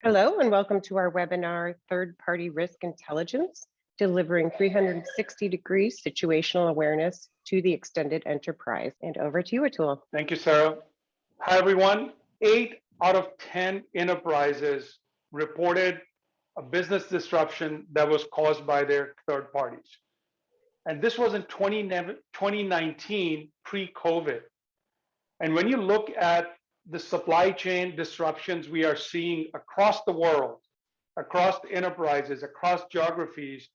Hello and welcome to our webinar, Third-Party Risk Intelligence, delivering 360-degree situational awareness to the extended enterprise. And over to you, Atul. Thank you, Sarah. Hi, everyone. 8 out of 10 enterprises reported a business disruption that was caused by their third parties. And this was in 2019, pre-COVID. And when you look at the supply chain disruptions we are seeing across the world, across the enterprises, across geographies,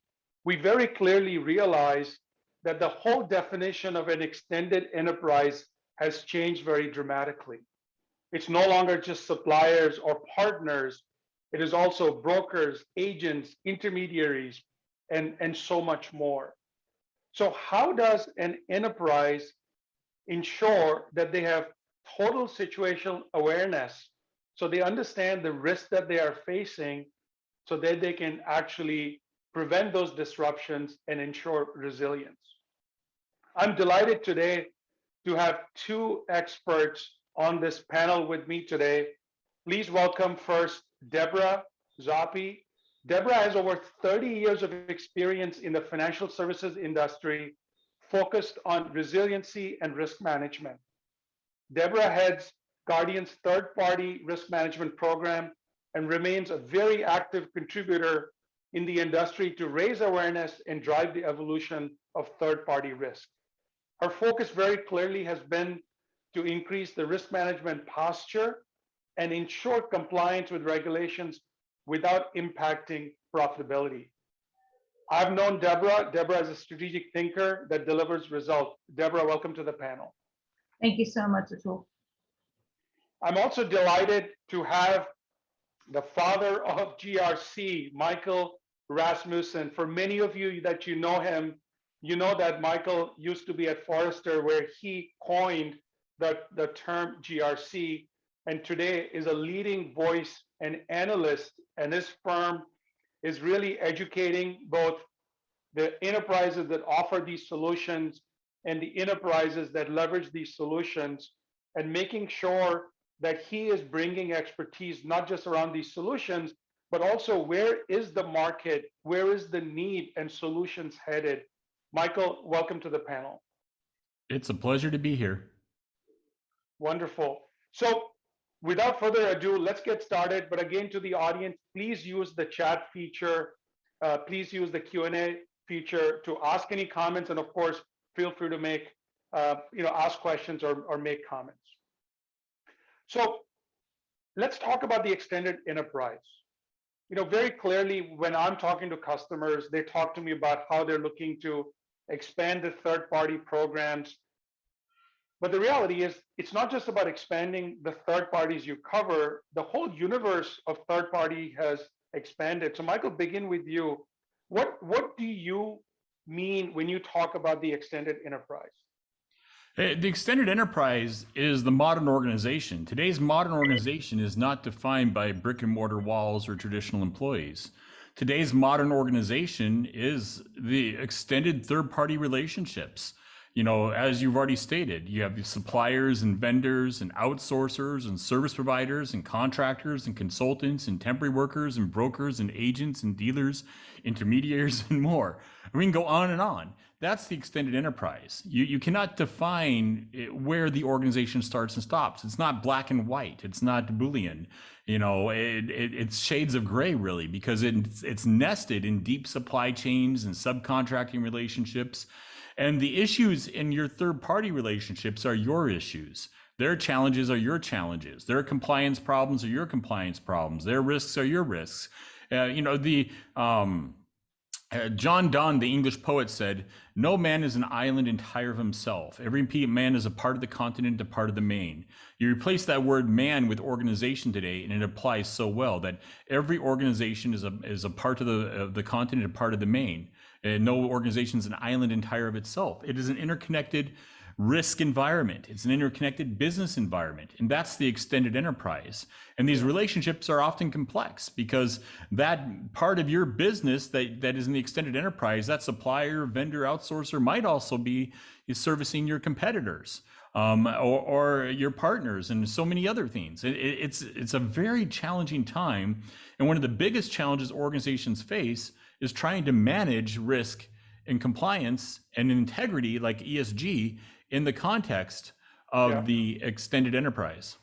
we very clearly realize that the whole definition of an extended enterprise has changed very dramatically. It's no longer just suppliers or partners, it is also brokers, agents, intermediaries, and so much more. So how does an enterprise ensure that they have total situational awareness so they understand the risk that they are facing so that they can actually prevent those disruptions and ensure resilience? I'm delighted today to have two experts on this panel with me today. Please welcome first Deborah Zoppi. Deborah has over 30 years of experience in the financial services industry, focused on resiliency and risk management. Deborah heads Guardian's third-party risk management program and remains a very active contributor in the industry to raise awareness and drive the evolution of third-party risk. Her focus very clearly has been to increase the risk management posture and ensure compliance with regulations without impacting profitability. I've known Deborah. Deborah is a strategic thinker that delivers results. Deborah, welcome to the panel. Thank you so much, Atul. I'm also delighted to have the father of GRC, Michael Rasmussen. For many of you that you know him, you know that Michael used to be at Forrester, where he coined the term GRC, and today is a leading voice and analyst, and his firm is really educating both the enterprises that offer these solutions and the enterprises that leverage these solutions, and making sure that he is bringing expertise not just around these solutions, but also where is the market, where is the need and solutions headed. Michael, welcome to the panel. It's a pleasure to be here. Wonderful. So without further ado, let's get started. But again, to the audience, please use the chat feature. Please use the Q&A feature to ask any comments. And of course, feel free to make, ask questions or make comments. So let's talk about the extended enterprise. Very clearly, when I'm talking to customers, they talk to me about how they're looking to expand the third-party programs. But the reality is, it's not just about expanding the third parties you cover. The whole universe of third party has expanded. So Michael, begin with you. What do you mean when you talk about the extended enterprise? The extended enterprise is the modern organization. Today's modern organization is not defined by brick and mortar walls or traditional employees. Today's modern organization is the extended third-party relationships. As you've already stated, you have the suppliers and vendors and outsourcers and service providers and contractors and consultants and temporary workers and brokers and agents and dealers, intermediaries, and more. We can go on and on. That's the extended enterprise. You cannot define where the organization starts and stops. It's not black and white. It's not Boolean. It's shades of gray, really, because it's nested in deep supply chains and subcontracting relationships. And the issues in your third-party relationships are your issues. Their challenges are your challenges. Their compliance problems are your compliance problems. Their risks are your risks. John Donne, the English poet, said, "No man is an island entire of himself. Every man is a part of the continent, a part of the main." You replace that word man with organization today, and it applies so well that every organization is a part of the continent, a part of the main. No organization is an island entire of itself. It is an interconnected risk environment. It's an interconnected business environment, and that's the extended enterprise. And these relationships are often complex because that part of your business that is in the extended enterprise, that supplier, vendor, outsourcer might also be servicing your competitors. Or your partners and so many other things. It's a very challenging time. And one of the biggest challenges organizations face is trying to manage risk and compliance and integrity like ESG in the context of the extended enterprise.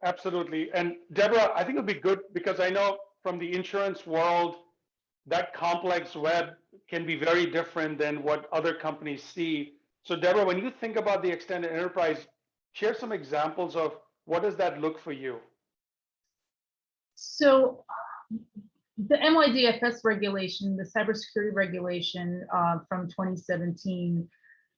Absolutely. And Deborah, I think it'll be good because I know from the insurance world, that complex web can be very different than what other companies see. So Deborah, when you think about the extended enterprise, share some examples of what does that look for you? So the NYDFS regulation, the cybersecurity regulation from 2017,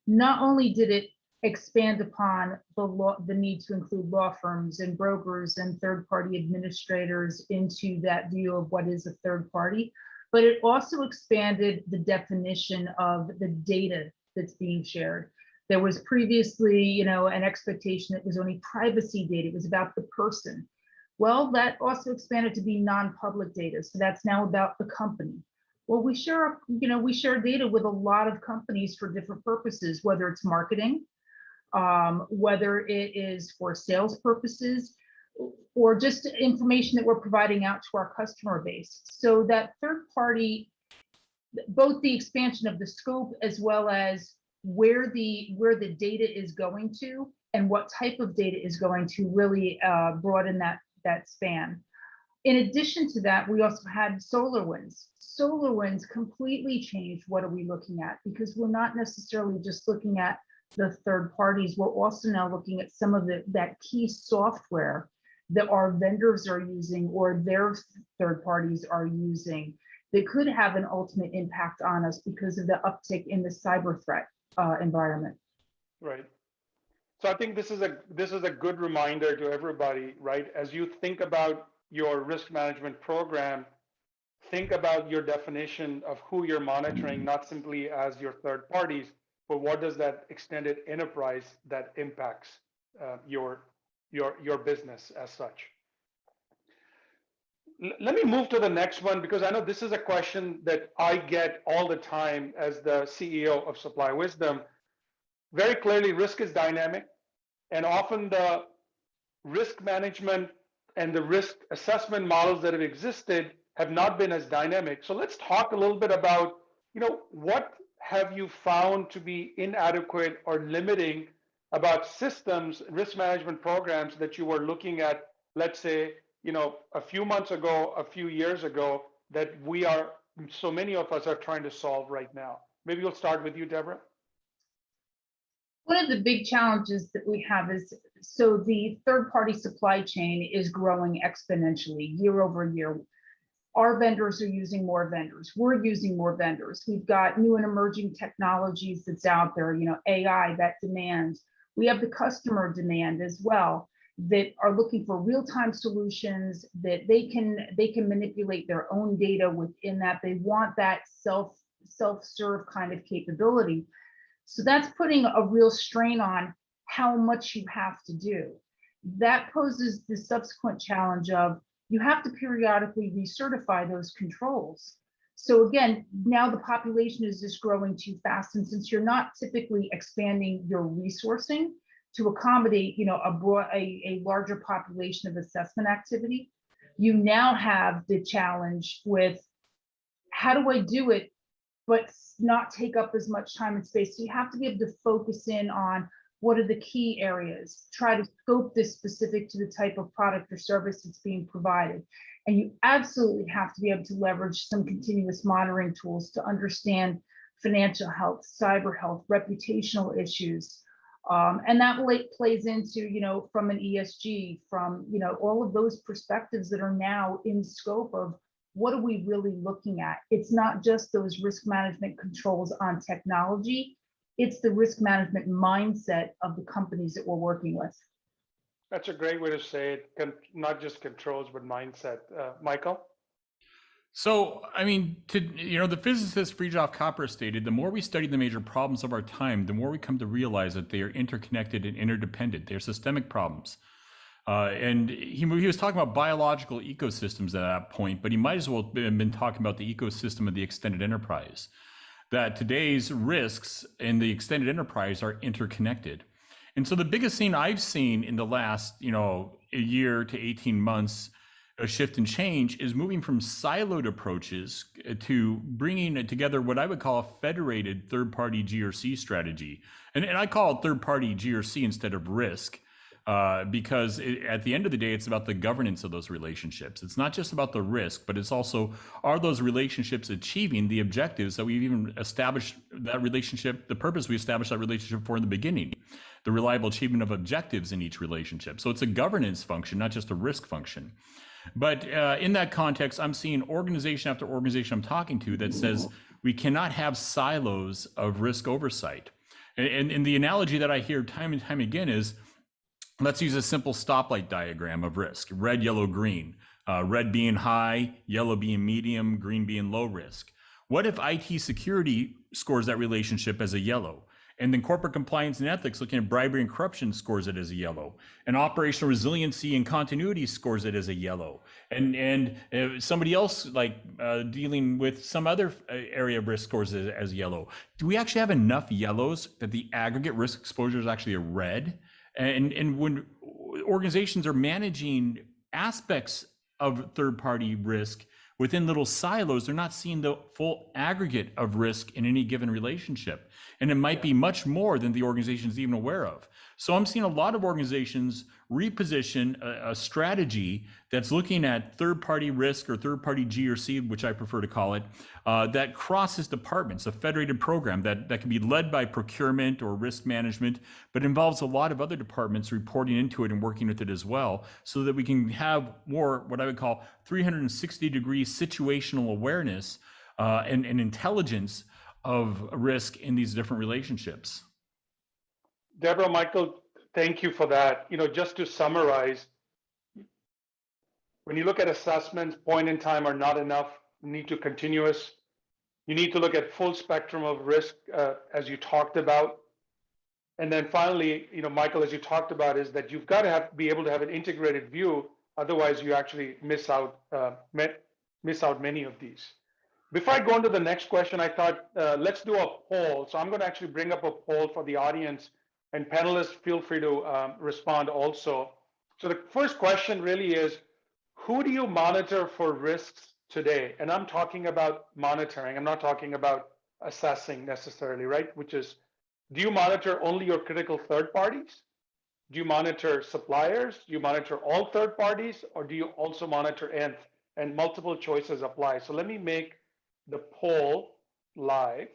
not only did it expand upon the need to include law firms and brokers and third-party administrators into that view of what is a third party, but it also expanded the definition of the data that's being shared. There was previously, an expectation that it was only privacy data. It was about the person. Well, that also expanded to be non-public data. So that's now about the company. Well, we share data with a lot of companies for different purposes, whether it's marketing, whether it is for sales purposes, or just information that we're providing out to our customer base. So that third party, both the expansion of the scope as well as where the data is going to and what type of data is going to really broaden that span. In addition to that, we also had SolarWinds. SolarWinds completely changed what are we looking at, because we're not necessarily just looking at the third parties. We're also now looking at some of that key software that our vendors are using or their third parties are using that could have an ultimate impact on us because of the uptick in the cyber threat environment. Right. So I think this is a good reminder to everybody, right? As you think about your risk management program, think about your definition of who you're monitoring, not simply as your third parties, but what does that extended enterprise that impacts your business as such. Let me move to the next one, because I know this is a question that I get all the time as the CEO of Supply Wisdom. Very clearly, risk is dynamic, and often the risk management and the risk assessment models that have existed have not been as dynamic. So let's talk a little bit about, what have you found to be inadequate or limiting about systems, risk management programs that you were looking at, let's say, a few months ago, a few years ago, that so many of us are trying to solve right now. Maybe we'll start with you, Deborah. One of the big challenges that we have is, so the third-party supply chain is growing exponentially year over year. Our vendors are using more vendors. We're using more vendors. We've got new and emerging technologies that's out there, AI, that demand. We have the customer demand as well that are looking for real-time solutions that they can manipulate their own data within that. They want that self-serve kind of capability. So that's putting a real strain on how much you have to do. That poses the subsequent challenge of you have to periodically recertify those controls. So again, now the population is just growing too fast. And since you're not typically expanding your resourcing to accommodate, a larger population of assessment activity, you now have the challenge with how do I do it but not take up as much time and space. So you have to be able to focus in on what are the key areas, try to scope this specific to the type of product or service that's being provided. And you absolutely have to be able to leverage some continuous monitoring tools to understand financial health, cyber health, reputational issues. And that plays into, from an ESG, from, all of those perspectives that are now in scope of what are we really looking at? It's not just those risk management controls on technology, it's the risk management mindset of the companies that we're working with. That's a great way to say it, not just controls, but mindset. Michael? So, I mean, the physicist Friedrich Capra stated, the more we study the major problems of our time, the more we come to realize that they are interconnected and interdependent. They are systemic problems. And he was talking about biological ecosystems at that point, but he might as well have been talking about the ecosystem of the extended enterprise. That today's risks in the extended enterprise are interconnected. And so the biggest thing I've seen in the last, a year to 18 months, a shift and change is moving from siloed approaches to bringing together what I would call a federated third-party GRC strategy. And I call it third-party GRC instead of risk. Because at the end of the day, it's about the governance of those relationships. It's not just about the risk, but it's also, are those relationships achieving the objectives that we've even established that relationship, the purpose we established that relationship for in the beginning, the reliable achievement of objectives in each relationship. So it's a governance function, not just a risk function. But in that context, I'm seeing organization after organization I'm talking to that says we cannot have silos of risk oversight. And the analogy that I hear time and time again is, let's use a simple stoplight diagram of risk: red, yellow, green. Red being high, yellow being medium, green being low risk. What if IT security scores that relationship as a yellow? And then corporate compliance and ethics, looking at bribery and corruption, scores it as a yellow. And operational resiliency and continuity scores it as a yellow. And somebody else dealing with some other area of risk scores it as yellow. Do we actually have enough yellows that the aggregate risk exposure is actually a red? And when organizations are managing aspects of third-party risk within little silos, they're not seeing the full aggregate of risk in any given relationship. And it might be much more than the organization is even aware of. So I'm seeing a lot of organizations reposition a strategy that's looking at third-party risk or third-party GRC, which I prefer to call it, that crosses departments, a federated program that can be led by procurement or risk management, but involves a lot of other departments reporting into it and working with it as well, so that we can have more what I would call 360-degree situational awareness and intelligence of risk in these different relationships. Deborah, Michael, thank you for that. Just to summarize, when you look at assessments, point in time are not enough, need to continuous. You need to look at full spectrum of risk, as you talked about. And then finally, Michael, as you talked about, is that you've got to be able to have an integrated view. Otherwise, you actually miss out many of these. Before I go on to the next question, I thought let's do a poll. So I'm going to actually bring up a poll for the audience, and panelists, feel free to respond also. So the first question really is, who do you monitor for risks today? And I'm talking about monitoring. I'm not talking about assessing necessarily, right? Which is, do you monitor only your critical third parties? Do you monitor suppliers? Do you monitor all third parties? Or do you also monitor nth? And multiple choices apply. So let me make the poll live.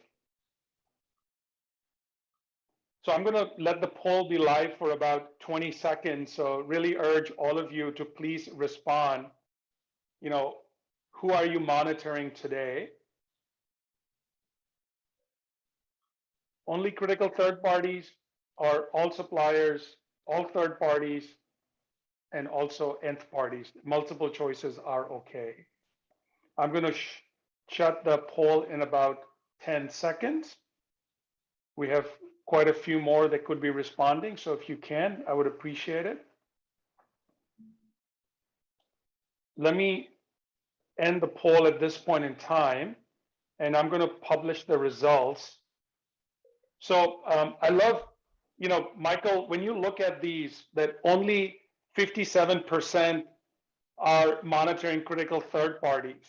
So I'm going to let the poll be live for about 20 seconds. So really urge all of you to please respond. Who are you monitoring today? Only critical third parties, or all suppliers, all third parties, and also nth parties? Multiple choices are okay. I'm going to shut the poll in about 10 seconds. We have quite a few more that could be responding. So if you can, I would appreciate it. Let me end the poll at this point in time, and I'm going to publish the results. So I love, Michael, when you look at these, that only 57% are monitoring critical third parties,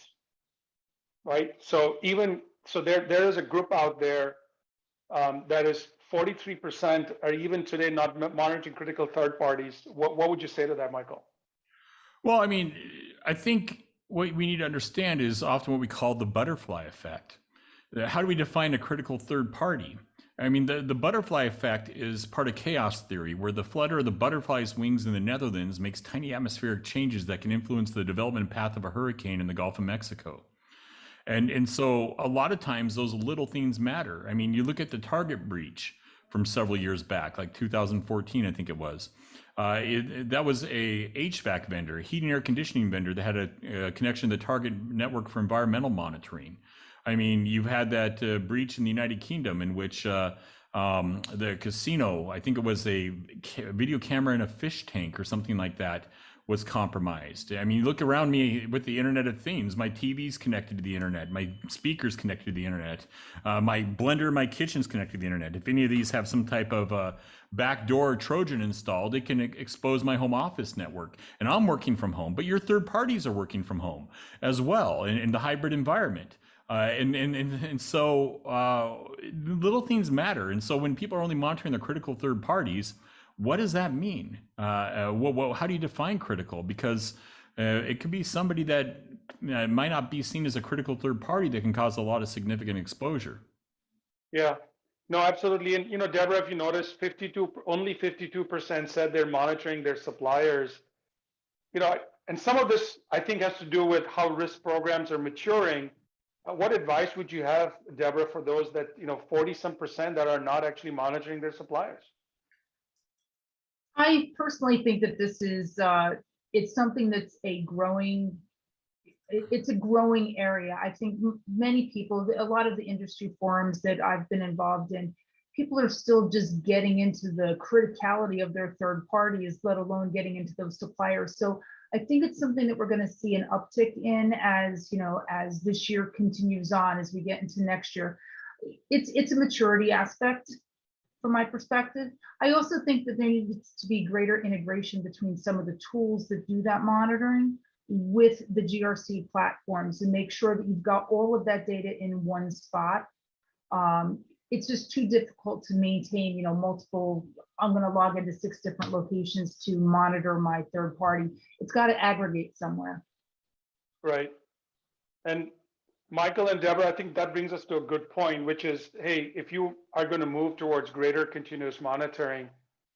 right? So there is a group out there that is 43% are even today not monitoring critical third parties. What would you say to that, Michael? Well, I mean, I think what we need to understand is often what we call the butterfly effect. How do we define a critical third party? I mean, the butterfly effect is part of chaos theory, where the flutter of the butterfly's wings in the Netherlands makes tiny atmospheric changes that can influence the development path of a hurricane in the Gulf of Mexico. And so a lot of times those little things matter. I mean, you look at the Target breach. from several years back, like 2014, I think it was. That was a HVAC vendor, a heating and air conditioning vendor that had a connection to the Target network for environmental monitoring. I mean, you've had that breach in the United Kingdom in which the casino, I think it was a video camera in a fish tank or something like that, was compromised. I mean, you look around me with the Internet of Things, my TV's connected to the internet, my speaker's connected to the internet, my blender in my kitchen's connected to the internet. If any of these have some type of backdoor Trojan installed, it can expose my home office network. And I'm working from home, but your third parties are working from home as well in the hybrid environment. And so little things matter. And so when people are only monitoring their critical third parties, what does that mean? How do you define critical? Because it could be somebody that might not be seen as a critical third party that can cause a lot of significant exposure. Yeah, no, absolutely. And, Deborah, if you notice, only 52% said they're monitoring their suppliers. And some of this, I think, has to do with how risk programs are maturing. What advice would you have, Deborah, for those that, 40-some% that are not actually monitoring their suppliers? I personally think that this is, it's something that's it's a growing area. I think many people, a lot of the industry forums that I've been involved in, people are still just getting into the criticality of their third parties, let alone getting into those suppliers. So I think it's something that we're going to see an uptick in as, as this year continues on, as we get into next year. It's a maturity aspect from my perspective. I also think that there needs to be greater integration between some of the tools that do that monitoring with the GRC platforms and make sure that you've got all of that data in one spot. It's just too difficult to maintain, multiple, I'm going to log into 6 different locations to monitor my third party. It's got to aggregate somewhere. Right. And Michael and Deborah, I think that brings us to a good point, which is, hey, if you are going to move towards greater continuous monitoring,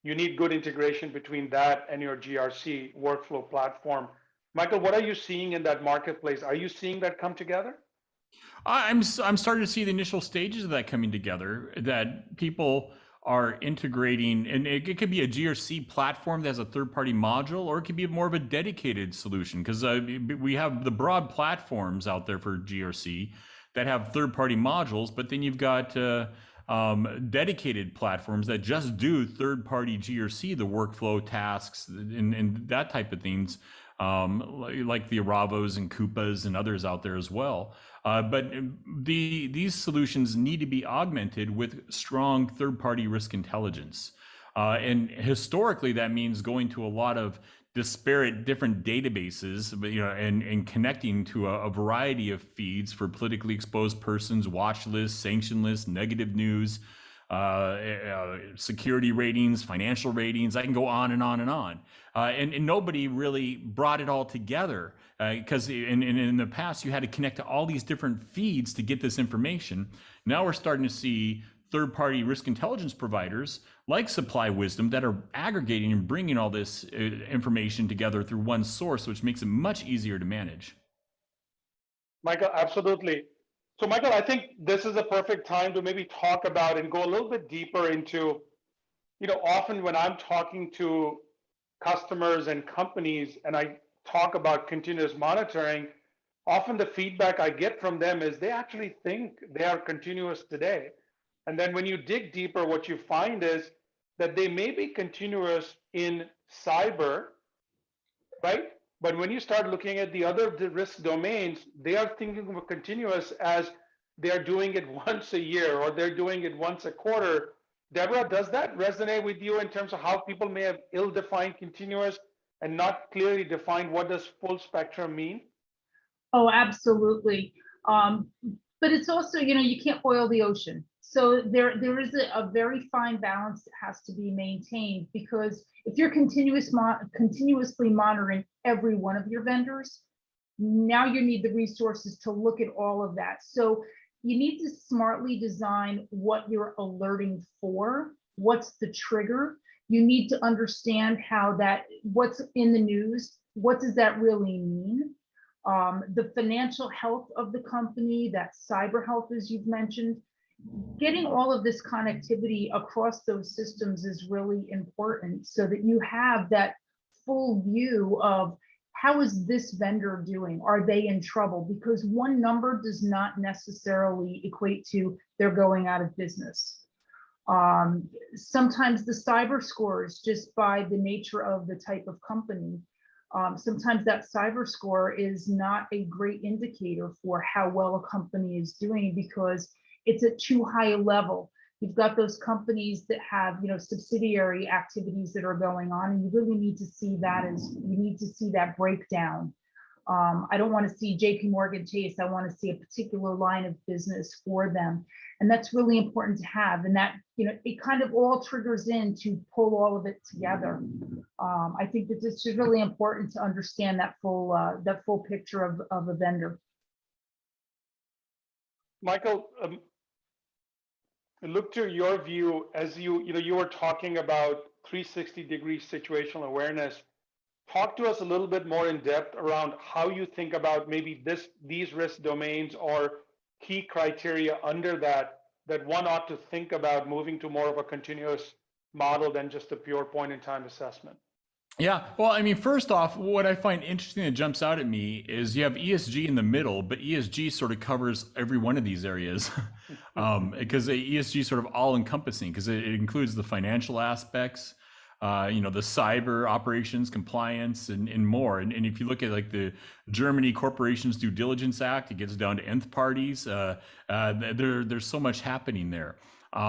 you need good integration between that and your GRC workflow platform. Michael, what are you seeing in that marketplace? Are you seeing that come together? I'm starting to see the initial stages of that coming together, that people are integrating, and it could be a GRC platform that has a third-party module, or it could be more of a dedicated solution, because we have the broad platforms out there for GRC that have third-party modules, but then you've got dedicated platforms that just do third-party GRC, the workflow tasks and that type of things, like the Aravos and Coupas and others out there as well. But these solutions need to be augmented with strong third-party risk intelligence. And historically, that means going to a lot of disparate different databases, and connecting to a variety of feeds for politically exposed persons, watch lists, sanction lists, negative news, security ratings, financial ratings. I can go on and on and on. And nobody really brought it all together, because in the past you had to connect to all these different feeds to get this information. Now we're starting to see third-party risk intelligence providers like Supply Wisdom that are aggregating and bringing all this information together through one source, which makes it much easier to manage. Michael, absolutely. So Michael, I think this is a perfect time to maybe talk about and go a little bit deeper into, often when I'm talking to customers and companies and I talk about continuous monitoring, often the feedback I get from them is they actually think they are continuous today. And then when you dig deeper, what you find is that they may be continuous in cyber, right? But when you start looking at the other risk domains, they are thinking of continuous as they're doing it once a year or they're doing it once a quarter. Deborah, does that resonate with you in terms of how people may have ill-defined continuous and not clearly defined what does full spectrum mean? Oh, absolutely. But it's also, you can't boil the ocean. So there is a very fine balance that has to be maintained, because if you're continuously monitoring every one of your vendors, now you need the resources to look at all of that. So you need to smartly design what you're alerting for, what's the trigger. You need to understand what's in the news, what does that really mean? The financial health of the company, that cyber health, as you've mentioned, getting all of this connectivity across those systems is really important so that you have that full view of how is this vendor doing? Are they in trouble? Because one number does not necessarily equate to they're going out of business. Sometimes the cyber scores, just by the nature of the type of company, sometimes that cyber score is not a great indicator for how well a company is doing because it's at too high a level. You've got those companies that have, subsidiary activities that are going on, and you really need to see that you need to see that breakdown. I don't want to see JP Morgan Chase. I want to see a particular line of business for them. And that's really important to have. And that, it kind of all triggers in to pull all of it together. I think that this is really important to understand that full picture of a vendor. Michael, look to your view as you were talking about 360-degree situational awareness. Talk to us a little bit more in depth around how you think about maybe these risk domains or key criteria under that one ought to think about moving to more of a continuous model than just a pure point-in-time assessment. Yeah, well, I mean, first off, what I find interesting that jumps out at me is you have ESG in the middle, but ESG sort of covers every one of these areas because ESG is sort of all encompassing because it includes the financial aspects, the cyber operations, compliance, and more. And if you look at like the Germany Corporations Due Diligence Act, it gets down to nth parties. There's so much happening there. But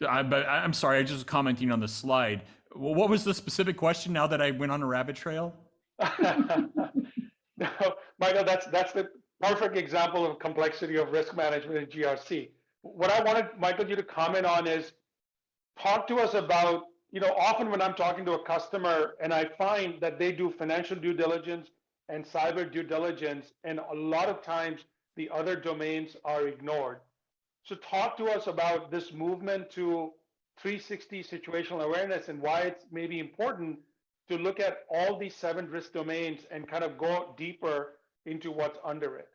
I'm sorry, I just commenting on the slide. What was the specific question now that I went on a rabbit trail? No, Michael, that's the perfect example of complexity of risk management in GRC. What I wanted, Michael, you to comment on is talk to us about, often when I'm talking to a customer and I find that they do financial due diligence and cyber due diligence, and a lot of times the other domains are ignored. So talk to us about this movement to 360 situational awareness and why it's maybe important to look at all these 7 risk domains and kind of go deeper into what's under it.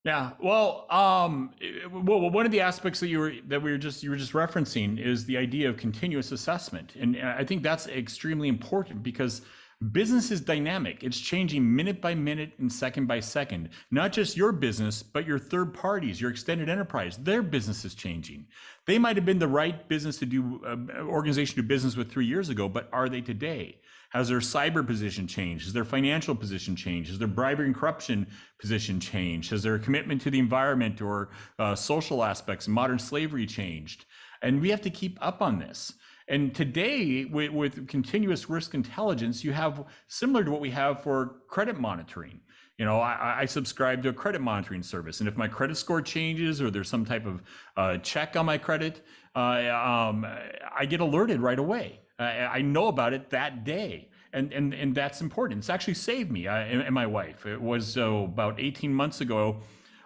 Yeah, well, one of the aspects that you were just referencing is the idea of continuous assessment, and I think that's extremely important because business is dynamic. It's changing minute by minute and second by second. Not just your business, but your third parties, your extended enterprise, their business is changing. They might have been the right business to do organization to do business with 3 years ago, but are they today? Has their cyber position changed? Has their financial position changed? Has their bribery and corruption position changed? Has their commitment to the environment or social aspects of modern slavery changed? And we have to keep up on this. And today, with continuous risk intelligence, you have similar to what we have for credit monitoring. I subscribe to a credit monitoring service, and if my credit score changes or there's some type of check on my credit, I get alerted right away. I know about it that day, and that's important. It's actually saved me and my wife. It was about 18 months ago.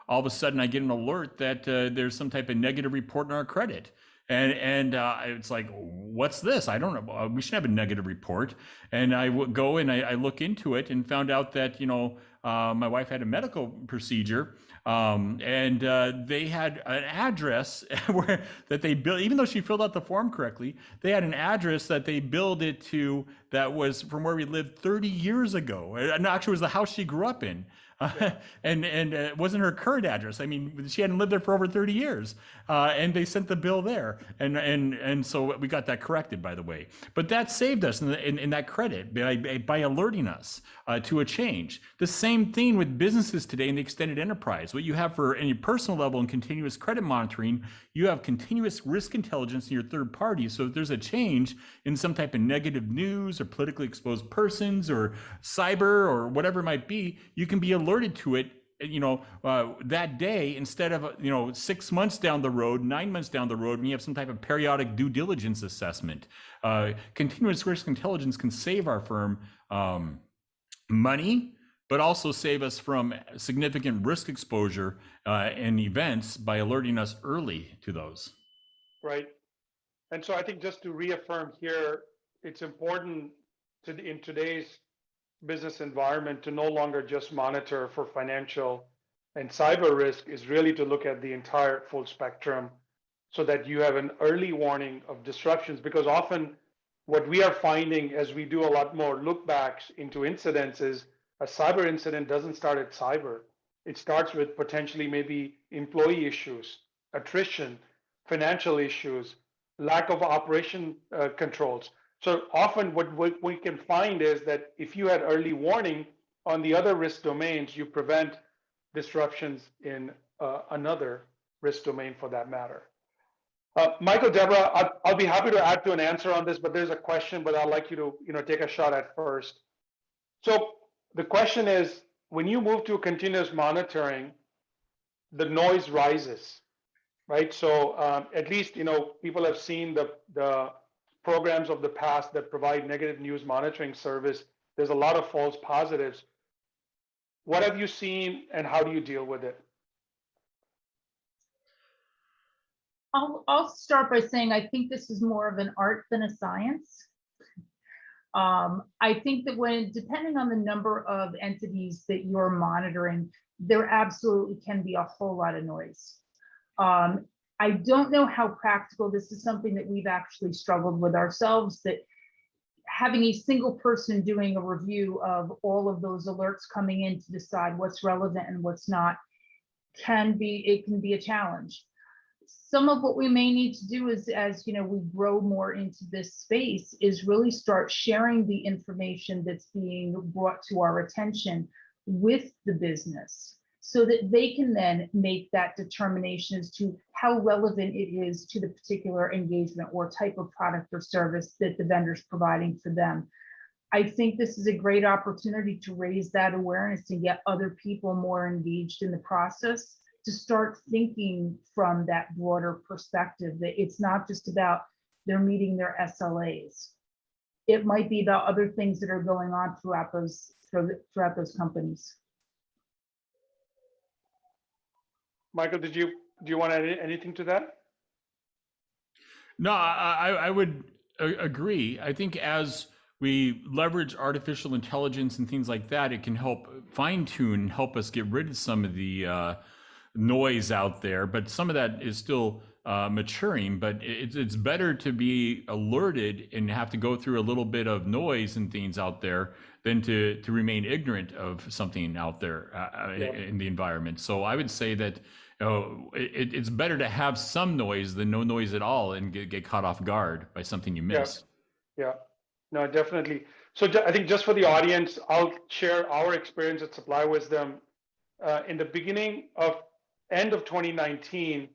All of a sudden, I get an alert that there's some type of negative report on our credit. And it's like, what's this? I don't know. We should have a negative report. And I would go and I look into it and found out that, my wife had a medical procedure and they had an address that they billed, even though she filled out the form correctly, they had an address that they billed it to that was from where we lived 30 years ago. And actually it was the house she grew up in. And it wasn't her current address. I mean, she hadn't lived there for over 30 years, and they sent the bill there, and so we got that corrected, by the way. But that saved us in that credit by alerting us to a change. The same thing with businesses today in the extended enterprise. What you have for any personal level and continuous credit monitoring, you have continuous risk intelligence in your third party. So if there's a change in some type of negative news or politically exposed persons or cyber or whatever it might be, you can be alerted to it that day instead of 6 months down the road, 9 months down the road when you have some type of periodic due diligence assessment. Continuous risk intelligence can save our firm money, but also save us from significant risk exposure and events by alerting us early to those. Right. And so I think just to reaffirm here, it's important in today's business environment to no longer just monitor for financial And cyber risk is really to look at the entire full spectrum so that you have an early warning of disruptions. Because often what we are finding as we do a lot more look backs into incidents is a cyber incident doesn't start at cyber. It starts with potentially maybe employee issues, attrition, financial issues, lack of operation controls. So often what we can find is that if you had early warning on the other risk domains, you prevent disruptions in another risk domain for that matter. Michael, Deborah, I'll be happy to add to an answer on this, but there's a question, but I'd like you to take a shot at first. So the question is, when you move to continuous monitoring, the noise rises, right? So at least people have seen the programs of the past that provide negative news monitoring service. There's a lot of false positives. What have you seen, and how do you deal with it? I'll start by saying I think this is more of an art than a science. I think that depending on the number of entities that you're monitoring, there absolutely can be a whole lot of noise. I don't know how practical this is, something that we've actually struggled with ourselves, that having a single person doing a review of all of those alerts coming in to decide what's relevant and what's not can be a challenge. Some of what we may need to do is, as we grow more into this space, is really start sharing the information that's being brought to our attention with the business, so that they can then make that determination as to how relevant it is to the particular engagement or type of product or service that the vendor's providing for them. I think this is a great opportunity to raise that awareness and get other people more engaged in the process, to start thinking from that broader perspective, that it's not just about they're meeting their SLAs. It might be about other things that are going on throughout those companies. Michael, do you want to add anything to that? No, I would agree. I think as we leverage artificial intelligence and things like that, it can help fine tune, help us get rid of some of the noise out there, but some of that is still maturing. But it's better to be alerted and have to go through a little bit of noise and things out there than to remain ignorant of something out there in the environment. So I would say that it's better to have some noise than no noise at all and get caught off guard by something you miss. Yeah, no, definitely. So I think just for the audience, I'll share our experience at Supply Wisdom. In the end of 2019,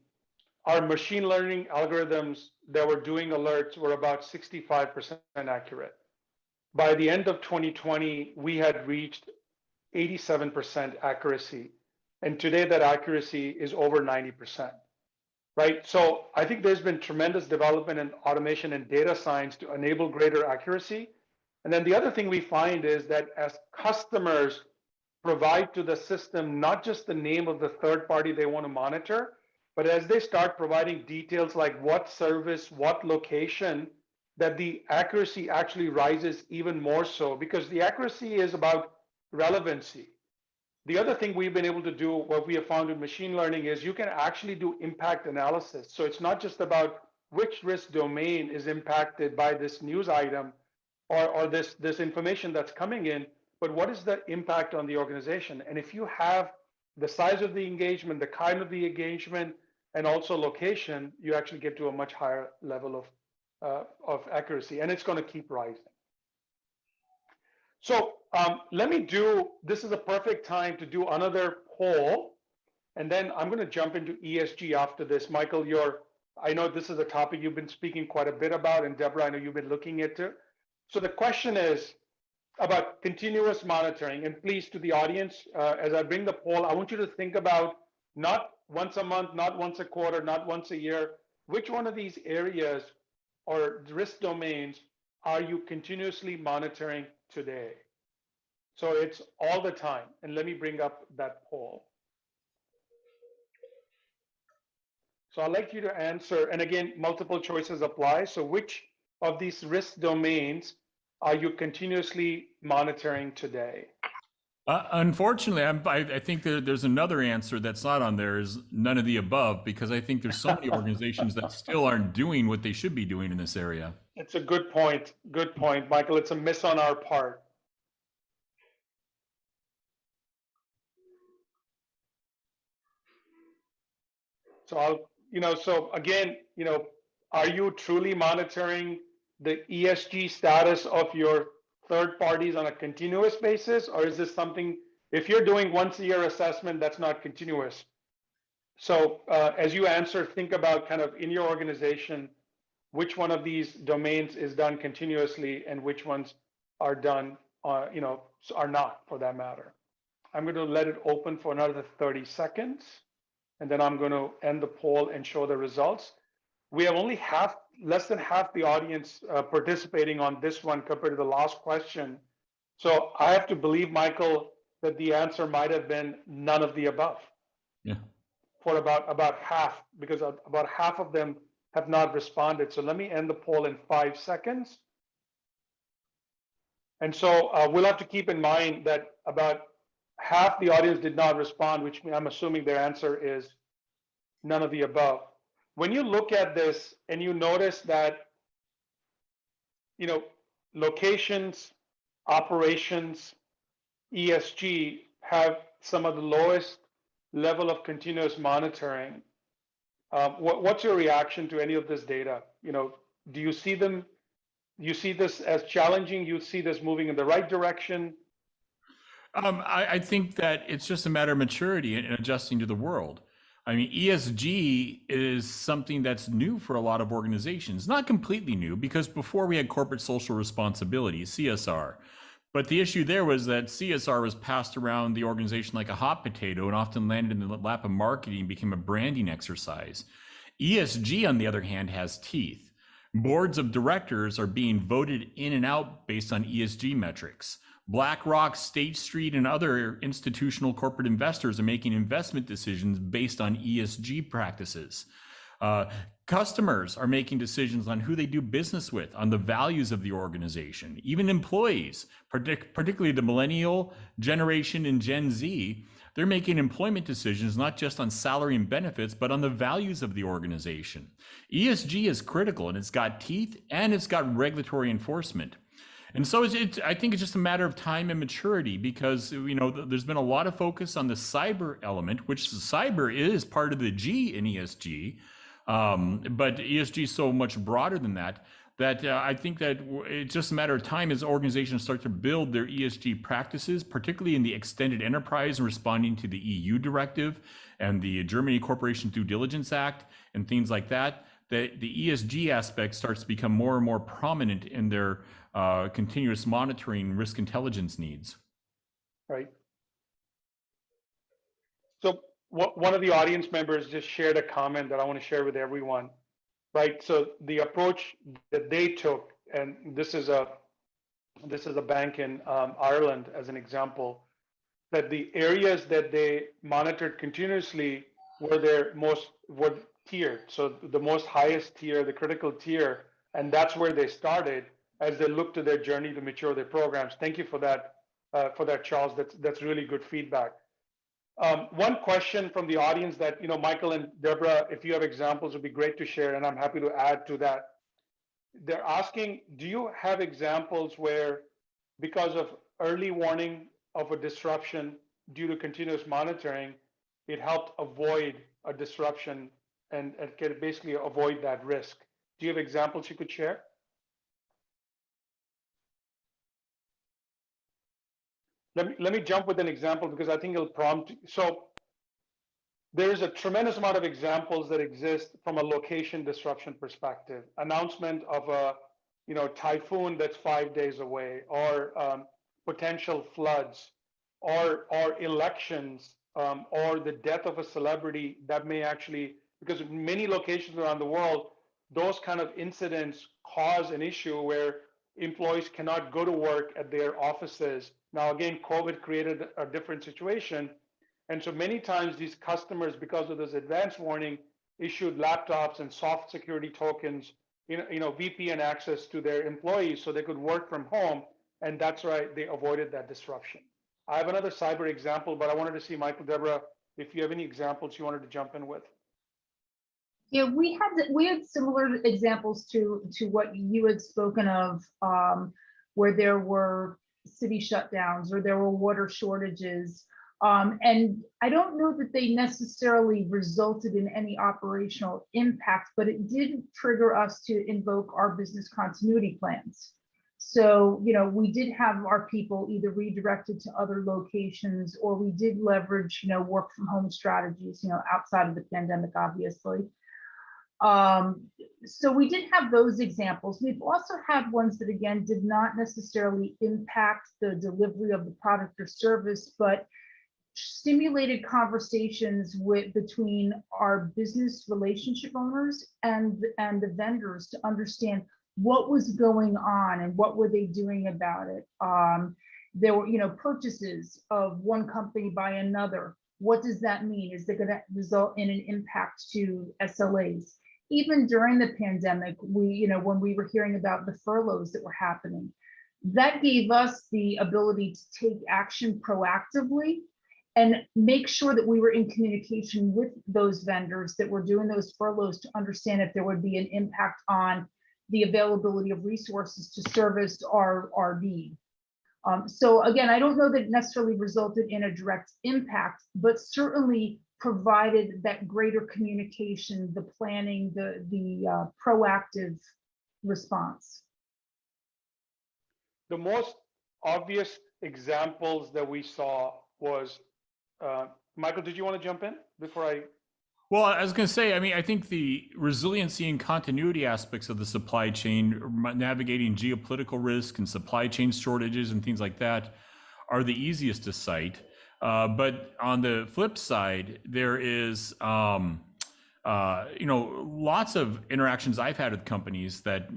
our machine learning algorithms that were doing alerts were about 65% accurate. By the end of 2020, we had reached 87% accuracy. And today that accuracy is over 90%, right? So I think there's been tremendous development in automation and data science to enable greater accuracy. And then the other thing we find is that as customers provide to the system not just the name of the third party they want to monitor, but as they start providing details like what service, what location, that the accuracy actually rises even more so, because the accuracy is about relevancy. The other thing we've been able to do, what we have found in machine learning, is you can actually do impact analysis. So it's not just about which risk domain is impacted by this news item or this information that's coming in, but what is the impact on the organization? And if you have the size of the engagement, the kind of the engagement, and also location, you actually get to a much higher level of accuracy, and it's going to keep rising. So this is a perfect time to do another poll, and then I'm going to jump into ESG after this. Michael, I know this is a topic you've been speaking quite a bit about, and Deborah, I know you've been looking into. So the question is about continuous monitoring, and please, to the audience, as I bring the poll, I want you to think about not once a month, not once a quarter, not once a year, which one of these areas or risk domains are you continuously monitoring today? So it's all the time. And let me bring up that poll. So I'd like you to answer, and again, multiple choices apply. So which of these risk domains are you continuously monitoring today? Unfortunately, I think there's another answer that's not on there is none of the above, because I think there's so many organizations that still aren't doing what they should be doing in this area. It's a good point. Good point, Michael. It's a miss on our part. So so again, are you truly monitoring the ESG status of your third parties on a continuous basis? Or is this something, if you're doing once a year assessment, that's not continuous? So as you answer, think about kind of in your organization, which one of these domains is done continuously and which ones are done, are not for that matter. I'm going to let it open for another 30 seconds. And then I'm going to end the poll and show the results. We have only less than half the audience participating on this one compared to the last question. So I have to believe, Michael, that the answer might have been none of the above. Yeah. For about half, because about half of them have not responded. So let me end the poll in 5 seconds. And so we'll have to keep in mind that about half the audience did not respond, which I'm assuming their answer is none of the above. When you look at this and you notice that, locations, operations, ESG have some of the lowest level of continuous monitoring, what's your reaction to any of this data? Do you see this as challenging? You see this moving in the right direction? I think that it's just a matter of maturity and adjusting to the world. I mean, ESG is something that's new for a lot of organizations. Not completely new, because before we had corporate social responsibility, CSR. But the issue there was that CSR was passed around the organization like a hot potato and often landed in the lap of marketing and became a branding exercise. ESG, on the other hand, has teeth. Boards of directors are being voted in and out based on ESG metrics. BlackRock, State Street, and other institutional corporate investors are making investment decisions based on ESG practices. Customers are making decisions on who they do business with, on the values of the organization. Even employees, particularly the millennial generation and Gen Z, they're making employment decisions not just on salary and benefits, but on the values of the organization. ESG is critical, and it's got teeth and it's got regulatory enforcement. And so I think it's just a matter of time and maturity, because there's been a lot of focus on the cyber element, which cyber is part of the G in ESG, but ESG is so much broader than that. I think that it's just a matter of time as organizations start to build their ESG practices, particularly in the extended enterprise and responding to the EU directive and the Germany Corporation Due Diligence Act and things like that. The ESG aspect starts to become more and more prominent in their continuous monitoring risk intelligence needs. Right. So one of the audience members just shared a comment that I want to share with everyone. Right. So the approach that they took, and this is a bank in Ireland as an example, that the areas that they monitored continuously were tiered. So the most highest tier, the critical tier, and that's where they started as they look to their journey to mature their programs. Thank you for that, Charles. That's really good feedback. One question from the audience that, Michael and Deborah, if you have examples, would be great to share, and I'm happy to add to that. They're asking, do you have examples where, because of early warning of a disruption due to continuous monitoring, it helped avoid a disruption and can basically avoid that risk? Do you have examples you could share? Let me jump with an example, because I think it'll prompt. So there's a tremendous amount of examples that exist from a location disruption perspective. Announcement of a typhoon that's 5 days away, or potential floods, or elections, or the death of a celebrity that may actually, because in many locations around the world, those kind of incidents cause an issue where employees cannot go to work at their offices. Now, again, COVID created a different situation. And so many times these customers, because of this advance warning, issued laptops and soft security tokens, VPN access to their employees so they could work from home. And that's why they avoided that disruption. I have another cyber example, but I wanted to see, Michael, Deborah, if you have any examples you wanted to jump in with. Yeah, we had similar examples to what you had spoken of, where there were city shutdowns or there were water shortages. And I don't know that they necessarily resulted in any operational impact, but it did trigger us to invoke our business continuity plans. So, we did have our people either redirected to other locations, or we did leverage, work from home strategies, outside of the pandemic, obviously. So we did have those examples. We've also had ones that, again, did not necessarily impact the delivery of the product or service, but stimulated conversations between our business relationship owners and the vendors to understand what was going on and what were they doing about it. There were, purchases of one company by another. What does that mean? Is it going to result in an impact to SLAs? Even during the pandemic, when we were hearing about the furloughs that were happening, that gave us the ability to take action proactively and make sure that we were in communication with those vendors that were doing those furloughs to understand if there would be an impact on the availability of resources to service our need. So again, I don't know that it necessarily resulted in a direct impact, but certainly provided that greater communication, the planning, the proactive response. The most obvious examples that we saw was, Michael, did you want to jump in before I? Well, I was going to say, I think the resiliency and continuity aspects of the supply chain, navigating geopolitical risk and supply chain shortages and things like that, are the easiest to cite. But on the flip side, there is, lots of interactions I've had with companies that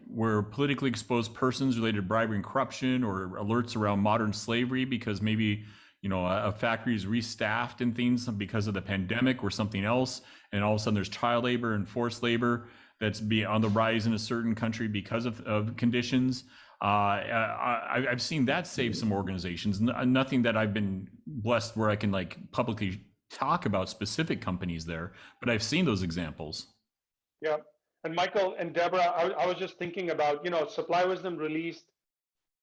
were politically exposed persons related to bribery and corruption, or alerts around modern slavery because maybe a factory is restaffed and things because of the pandemic or something else, and all of a sudden there's child labor and forced labor that's on the rise in a certain country because of conditions. I've seen that save some organizations. Nothing that I've been blessed where I can publicly talk about specific companies there, but I've seen those examples. Yeah, and Michael and Deborah, I was just thinking about, Supply Wisdom released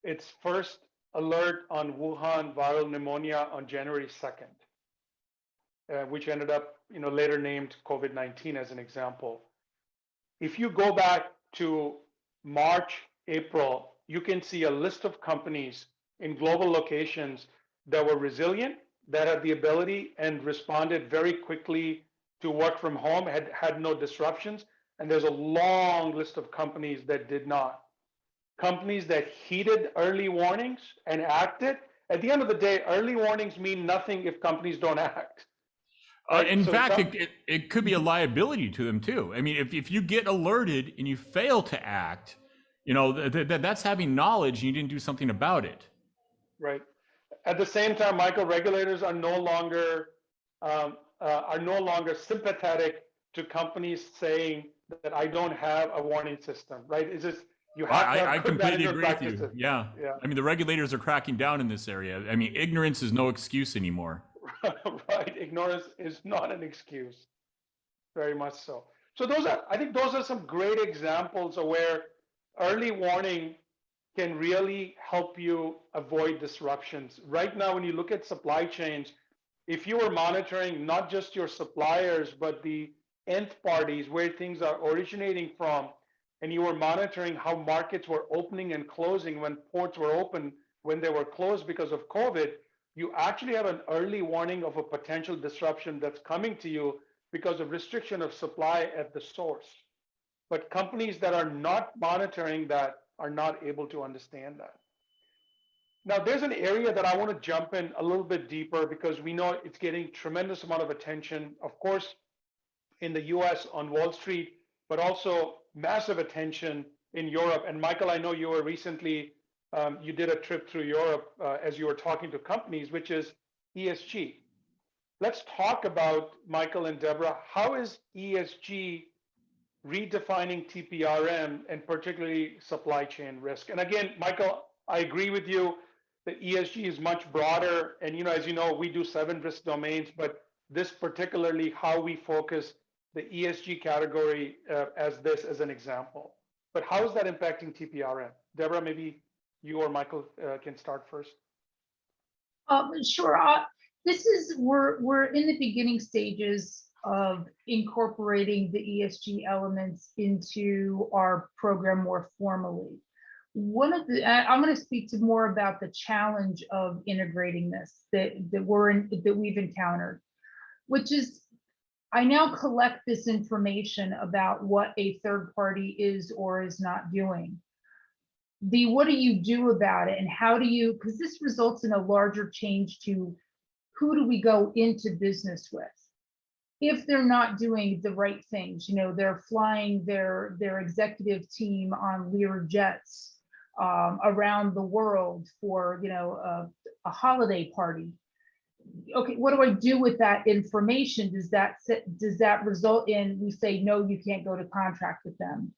its first alert on Wuhan viral pneumonia on January 2nd, which ended up, later named COVID-19 as an example. If you go back to March, April, you can see a list of companies in global locations that were resilient, that had the ability and responded very quickly to work from home, had no disruptions. And there's a long list of companies that did not. Companies that heeded early warnings and acted. At the end of the day, early warnings mean nothing if companies don't act. Right? In fact, it could be a liability to them too. I mean, if you get alerted and you fail to act, that's having knowledge and you didn't do something about it. Right. At the same time, Michael, regulators are no longer sympathetic to companies saying that I don't have a warning system. Right? It's just you have to have I good completely management agree practices. with you. Yeah. I mean, the regulators are cracking down in this area. I mean, ignorance is no excuse anymore. Right. Ignorance is not an excuse. Very much so. So I think those are some great examples of where early warning can really help you avoid disruptions. Right now, when you look at supply chains, if you are monitoring not just your suppliers, but the nth parties, where things are originating from, and you were monitoring how markets were opening and closing, when ports were open, when they were closed because of COVID, you actually have an early warning of a potential disruption that's coming to you because of restriction of supply at the source. But companies that are not monitoring that are not able to understand that. Now, there's an area that I want to jump in a little bit deeper because we know it's getting tremendous amount of attention, of course, in the US on Wall Street, but also massive attention in Europe. And Michael, I know you were recently, you did a trip through Europe as you were talking to companies, which is ESG. Let's talk about, Michael and Deborah, how is ESG redefining TPRM and particularly supply chain risk? And again, Michael, I agree with you the ESG is much broader. And, as you know, we do 7 risk domains, but this particularly how we focus the ESG category as an example. But how is that impacting TPRM? Deborah, maybe you or Michael can start first. Sure. We're in the beginning stages of incorporating the ESG elements into our program more formally. I'm going to speak to more about the challenge of integrating this that we've encountered, which is I now collect this information about what a third party is or is not doing. What do you do about it, and how do you, because this results in a larger change to who do we go into business with if they're not doing the right things. They're flying their executive team on Lear jets around the world for a holiday party. Okay, what do I do with that information? Does that result in we say no, you can't go to contract with them?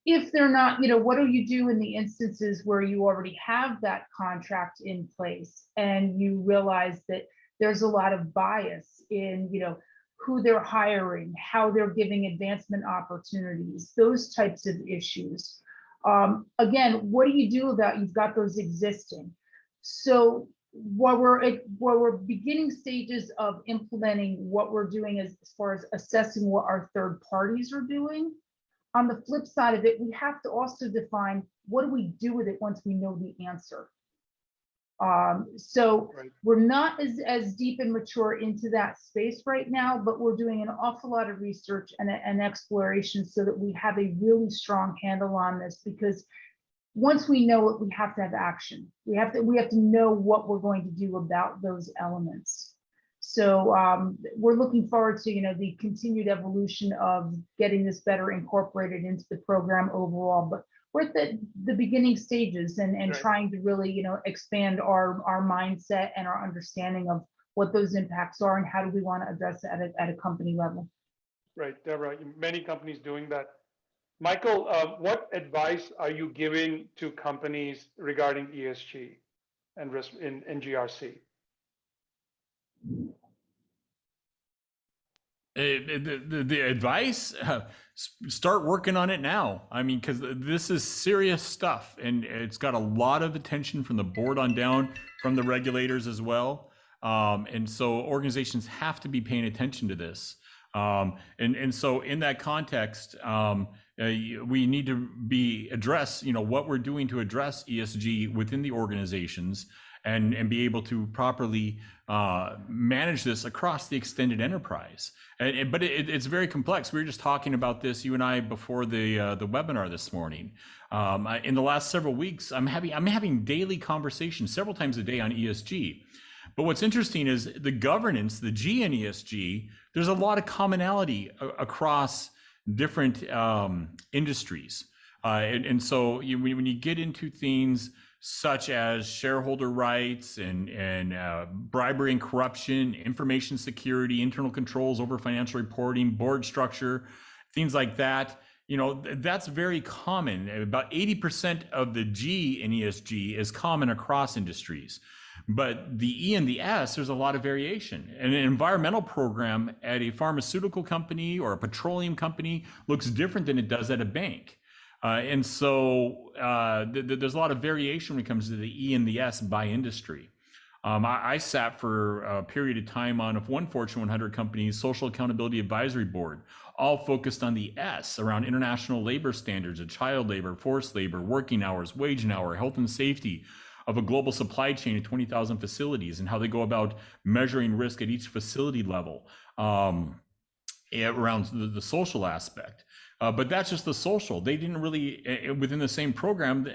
If they're not, what do you do in the instances where you already have that contract in place and you realize that there's a lot of bias in, who they're hiring, how they're giving advancement opportunities, those types of issues. Again, what do you do about you've got those existing? So while we're beginning stages of implementing what we're doing as far as assessing what our third parties are doing, on the flip side of it, we have to also define what do we do with it once we know the answer. So Right. We're not as deep and mature into that space right now, but we're doing an awful lot of research and exploration so that we have a really strong handle on this, because once we know it, we have to have action. We have to know what we're going to do about those elements. So we're looking forward to the continued evolution of getting this better incorporated into the program overall. But we're at the beginning stages and Right. trying to really expand our mindset and our understanding of what those impacts are and how do we want to address it at a company level. Right, Deborah, many companies doing that. Michael, what advice are you giving to companies regarding ESG and risk in GRC? The advice, start working on it now. I mean, because this is serious stuff, and it's got a lot of attention from the board on down, from the regulators as well. And so organizations have to be paying attention to this. And so in that context, we need to address, what we're doing to address ESG within the organizations, and be able to properly manage this across the extended enterprise. But it's very complex. We were just talking about this, you and I, before the webinar this morning. In the last several weeks, I'm having daily conversations several times a day on ESG. But what's interesting is the governance, the G in ESG, there's a lot of commonality across different industries. And so when you get into things such as shareholder rights and bribery and corruption, information security, internal controls over financial reporting, board structure, things like that, that's very common. About 80% of the G in ESG is common across industries. But the E and the S, there's a lot of variation. And an environmental program at a pharmaceutical company or a petroleum company looks different than it does at a bank. And so there's a lot of variation when it comes to the E and the S by industry. I sat for a period of time on one Fortune 100 company's Social Accountability Advisory Board, all focused on the S around international labor standards of child labor, forced labor, working hours, wage and hour, health and safety of a global supply chain of 20,000 facilities, and how they go about measuring risk at each facility level around the social aspect. But that's just the social. They didn't really, within the same program,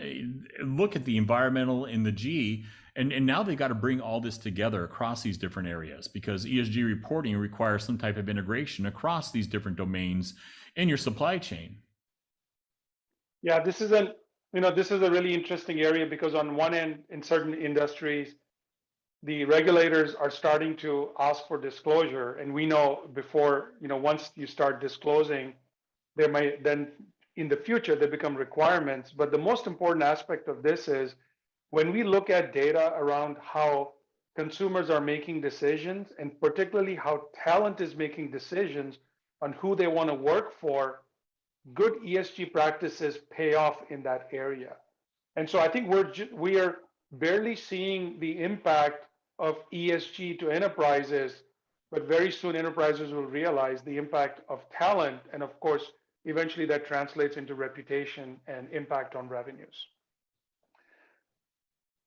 look at the environmental in the G, and now they got to bring all this together across these different areas, because ESG reporting requires some type of integration across these different domains in your supply chain. Yeah, this is a really interesting area, because on one end, in certain industries, the regulators are starting to ask for disclosure, and we know before, once you start disclosing, there might then in the future they become requirements. But the most important aspect of this is when we look at data around how consumers are making decisions, and particularly how talent is making decisions on who they want to work for, good ESG practices pay off in that area. And so I think we are barely seeing the impact of ESG to enterprises, but very soon enterprises will realize the impact of talent. And of course, eventually that translates into reputation and impact on revenues.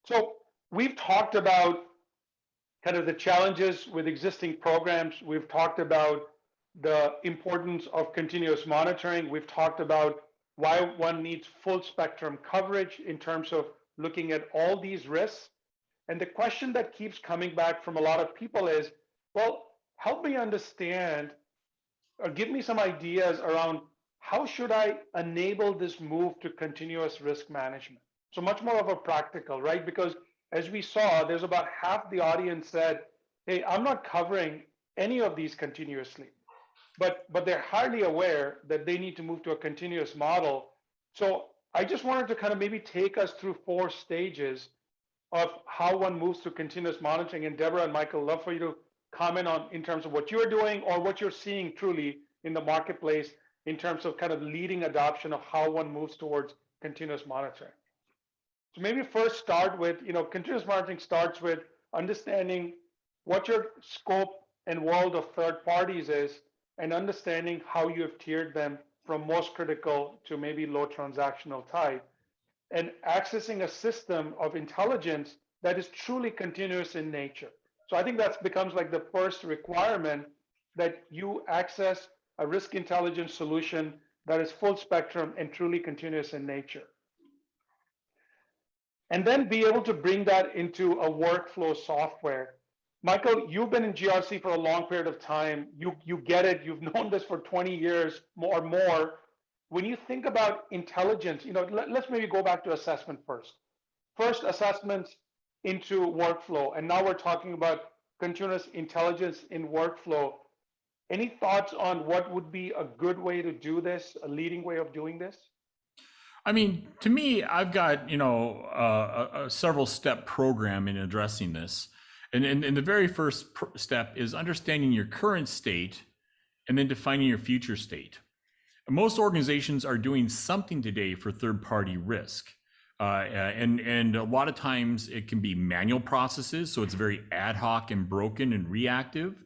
So we've talked about kind of the challenges with existing programs. We've talked about the importance of continuous monitoring. We've talked about why one needs full spectrum coverage in terms of looking at all these risks. And the question that keeps coming back from a lot of people is, well, help me understand or give me some ideas around how should I enable this move to continuous risk management? So much more of a practical, right? Because as we saw, there's about half the audience said, hey, I'm not covering any of these continuously, but they're hardly aware that they need to move to a continuous model. So I just wanted to kind of maybe take us through 4 stages of how one moves to continuous monitoring. And Deborah and Michael, love for you to comment on in terms of what you're doing or what you're seeing truly in the marketplace in terms of kind of leading adoption of how one moves towards continuous monitoring. So maybe first start with, continuous monitoring starts with understanding what your scope and world of third parties is and understanding how you have tiered them from most critical to maybe low transactional type, and accessing a system of intelligence that is truly continuous in nature. So I think that becomes like the first requirement, that you access a risk intelligence solution that is full spectrum and truly continuous in nature. And then be able to bring that into a workflow software. Michael, you've been in GRC for a long period of time. You get it. You've known this for 20 years or more. When you think about intelligence, let's maybe go back to assessment first. First, assessments into workflow. And now we're talking about continuous intelligence in workflow. Any thoughts on what would be a good way to do this, a leading way of doing this? I mean, to me, I've got, a several step program in addressing this. And the very first step is understanding your current state and then defining your future state. Most organizations are doing something today for third-party risk. And a lot of times it can be manual processes, so it's very ad hoc and broken and reactive.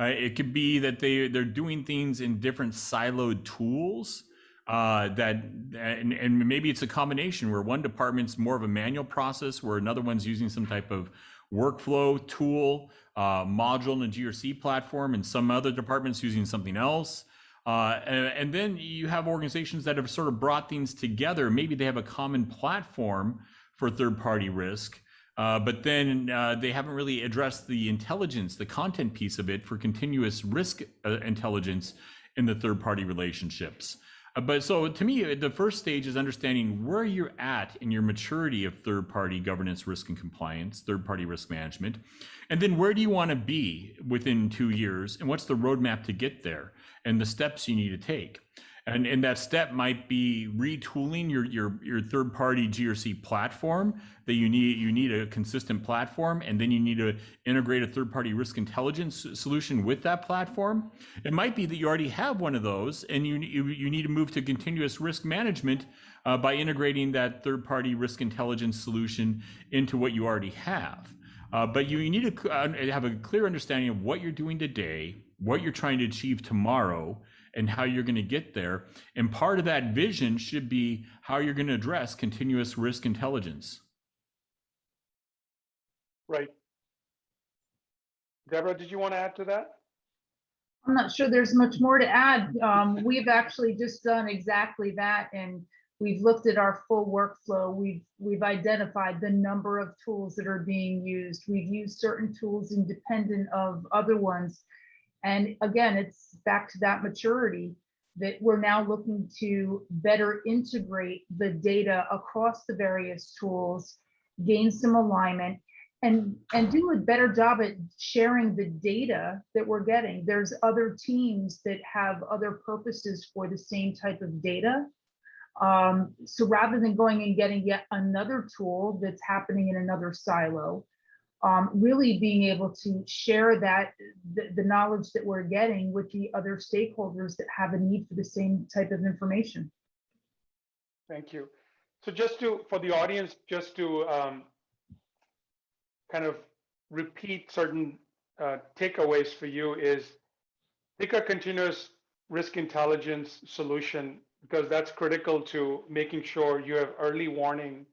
It could be that they're doing things in different siloed tools. And maybe it's a combination where one department's more of a manual process, where another one's using some type of workflow tool, module in a GRC platform, and some other departments using something else. And then you have organizations that have sort of brought things together. Maybe they have a common platform for third-party risk, but then they haven't really addressed the intelligence, the content piece of it for continuous risk intelligence in the third-party relationships. But so to me, the first stage is understanding where you're at in your maturity of third-party governance, risk and compliance, third-party risk management. And then where do you want to be within 2 years? And what's the roadmap to get there and the steps you need to take? And that step might be retooling your third-party GRC platform, that you need a consistent platform, and then you need to integrate a third-party risk intelligence solution with that platform. It might be that you already have one of those, and you need to move to continuous risk management by integrating that third-party risk intelligence solution into what you already have. But you need to have a clear understanding of what you're doing today, what you're trying to achieve tomorrow, and how you're going to get there. And part of that vision should be how you're going to address continuous risk intelligence. Right. Deborah, did you want to add to that? I'm not sure there's much more to add. We've actually just done exactly that, and we've looked at our full workflow. We've identified the number of tools that are being used. We've used certain tools independent of other ones. And again, it's back to that maturity that we're now looking to better integrate the data across the various tools, gain some alignment, and do a better job at sharing the data that we're getting. There's other teams that have other purposes for the same type of data. So rather than going and getting yet another tool that's happening in another silo, really being able to share that the knowledge that we're getting with the other stakeholders that have a need for the same type of information. Thank you. So just for the audience, just to kind of repeat certain takeaways for you is pick a continuous risk intelligence solution, because that's critical to making sure you have early warning.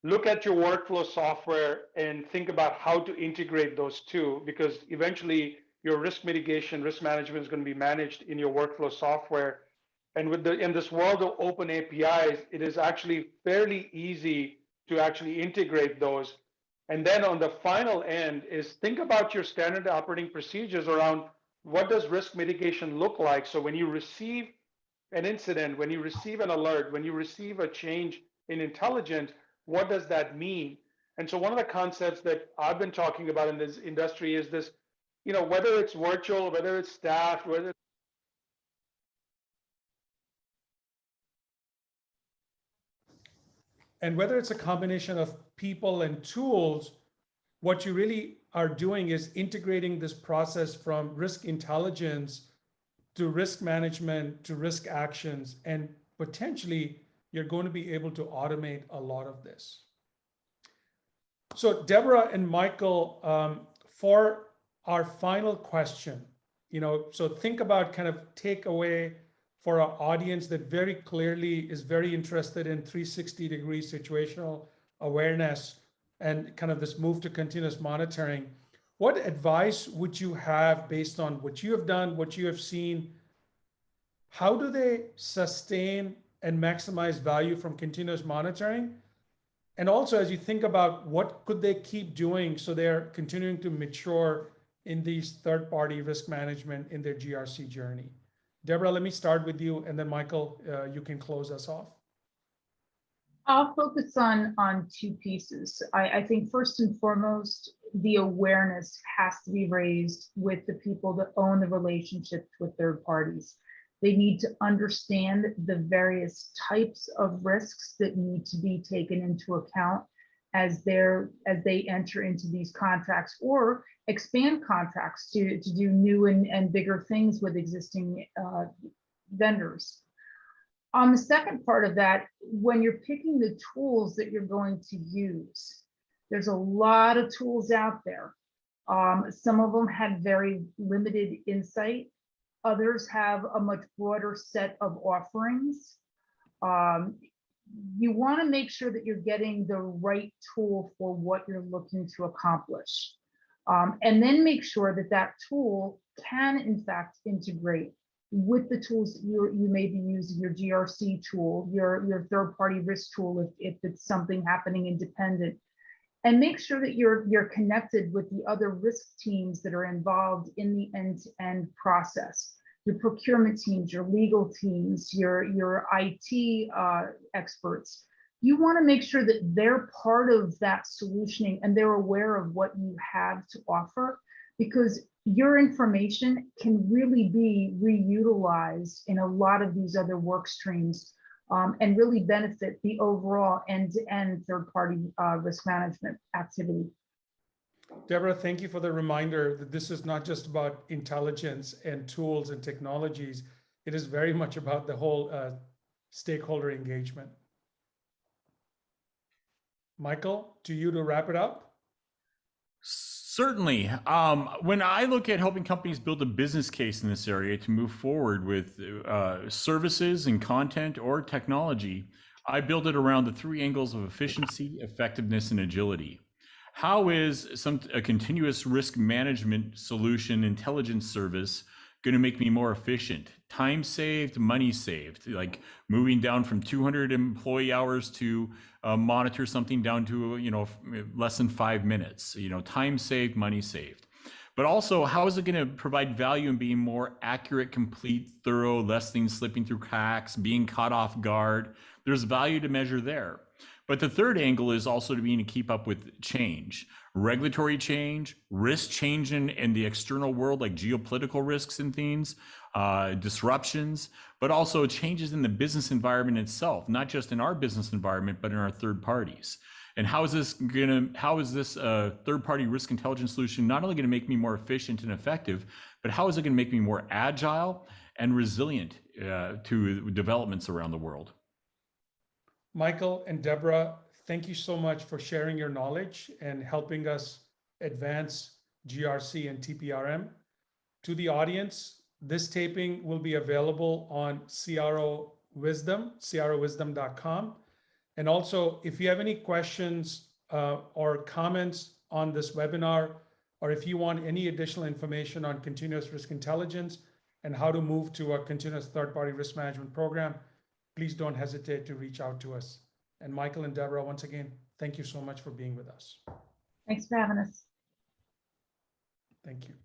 Look at your workflow software and think about how to integrate those two, because eventually your risk mitigation, risk management is going to be managed in your workflow software. And in this world of open APIs, it is actually fairly easy to actually integrate those. And then on the final end is think about your standard operating procedures around what does risk mitigation look like. So when you receive an incident, when you receive an alert, when you receive a change in intelligence, what does that mean? And so one of the concepts that I've been talking about in this industry is this, whether it's virtual, whether it's staffed, whether and whether it's a combination of people and tools, what you really are doing is integrating this process from risk intelligence to risk management to risk actions, and potentially you're going to be able to automate a lot of this. So Deborah and Michael, for our final question, so think about kind of takeaway for our audience that very clearly is very interested in 360-degree situational awareness and kind of this move to continuous monitoring. What advice would you have based on what you have done, what you have seen? How do they sustain and maximize value from continuous monitoring? And also, as you think about what could they keep doing so they're continuing to mature in these third-party risk management in their GRC journey? Deborah, let me start with you, and then Michael, you can close us off. I'll focus on two pieces. I think first and foremost, the awareness has to be raised with the people that own the relationships with third parties. They need to understand the various types of risks that need to be taken into account as they enter into these contracts or expand contracts to do new and bigger things with existing vendors. On the second part of that, when you're picking the tools that you're going to use, there's a lot of tools out there. Some of them have very limited insight. Others have a much broader set of offerings. You want to make sure that you're getting the right tool for what you're looking to accomplish. And then make sure that that tool can, in fact, integrate with the tools that you may be using, your GRC tool, your third-party risk tool, if it's something happening independent. And make sure that you're connected with the other risk teams that are involved in the end-to-end process. Your procurement teams, your legal teams, your IT experts. You want to make sure that they're part of that solutioning and they're aware of what you have to offer, because your information can really be reutilized in a lot of these other work streams and really benefit the overall end-to-end third-party risk management activity. Deborah, thank you for the reminder that this is not just about intelligence and tools and technologies. It is very much about the whole stakeholder engagement. Michael, to you to wrap it up. Certainly. When I look at helping companies build a business case in this area to move forward with services and content or technology, I build it around the three angles of efficiency, effectiveness, and agility. How is a continuous risk management solution intelligence service going to make me more efficient? Time saved, money saved, like moving down from 200 employee hours to monitor something down to, less than 5 minutes, time saved, money saved. But also, how is it going to provide value in being more accurate, complete, thorough, less things slipping through cracks, being caught off guard? There's value to measure there. But the third angle is also to being to keep up with change, regulatory change, risk change in the external world, like geopolitical risks and things, disruptions, but also changes in the business environment itself, not just in our business environment, but in our third parties. And how is this third-party risk intelligence solution not only going to make me more efficient and effective, but how is it going to make me more agile and resilient to developments around the world? Michael and Deborah, thank you so much for sharing your knowledge and helping us advance GRC and TPRM. To the audience, this taping will be available on CRO Wisdom, crowwisdom.com. And also, if you have any questions or comments on this webinar, or if you want any additional information on continuous risk intelligence and how to move to a continuous third-party risk management program, please don't hesitate to reach out to us. And Michael and Deborah, once again, thank you so much for being with us. Thanks for having us. Thank you.